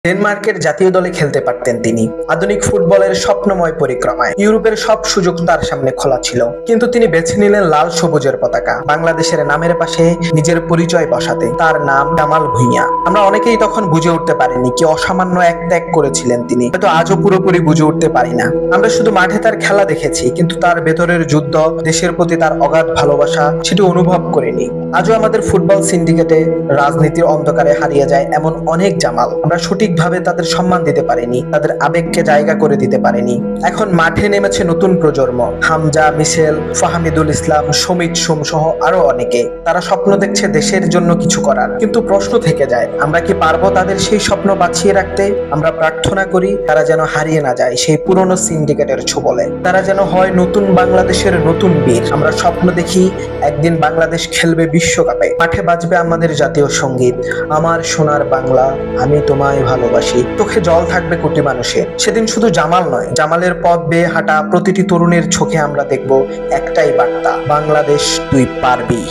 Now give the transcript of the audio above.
ডেনমার্কের জাতীয় দলে খেলতে পারতেন তিনি। আধুনিক ফুটবলের স্বপ্নময় পরিক্রমায় ইউরোপের সব সুযোগ তার সামনে খোলা ছিল, কিন্তু তিনি বেছে নিলেন লাল সবুজের পতাকা, বাংলাদেশের নামের পাশে নিজের পরিচয় বসাতে। তার নাম জামাল ভুঁইয়া। আমরা অনেকেই তখন বুঝে উঠতে পারিনি কি অসামান্য এক ত্যাগ করেছিলেন তিনি, হয়তো আজও পুরোপুরি বুঝে উঠতে পারি না। আমরা শুধু মাঠে তার খেলা দেখেছি, কিন্তু তার ভেতরের যুদ্ধ, দেশের প্রতি তার অগাধ ভালোবাসা, সেটি অনুভব করিনি। আজও আমাদের ফুটবল সিন্ডিকেটে রাজনীতির অন্ধকারে হারিয়ে যায় এমন অনেক জামাল। আমরা সঠিকভাবে তাদের সম্মান দিতে পারিনি, তাদের আবেগকে জায়গা করে দিতে পারিনি। এখন মাঠে নেমেছে নতুন প্রজন্ম, হামজা, মিশেল, ফাহামিদুল ইসলাম, সমিত সোম সহ আরো অনেকে। তারা স্বপ্ন দেখছে দেশের জন্য কিছু করার, কিন্তু প্রশ্ন থেকে যায়, আমরা কি পারবো তাদের সেই স্বপ্ন বাঁচিয়ে রাখতে? আমরা প্রার্থনা করি তারা যেন হারিয়ে না যায় সেই পুরনো সিন্ডিকেটের ছোবলে। তারা যেন হয় নতুন বাংলাদেশের নতুন বীর। আমরা স্বপ্ন দেখি একদিন বাংলাদেশ খেলবে বিশ্বকাপে, মাঠে বাজবে আমাদের জাতীয় সঙ্গীত, আমার সোনার বাংলা, আমি তোমায় ভালোবাসি। চোখে জল থাকবে কোটি মানুষের। সেদিন শুধু জামাল নয়, জামালের পথ বেয়ে হাঁটা প্রতিটি তরুণের চোখে আমরা দেখব একটাই বার্তা, বাংলাদেশ তুই পারবি।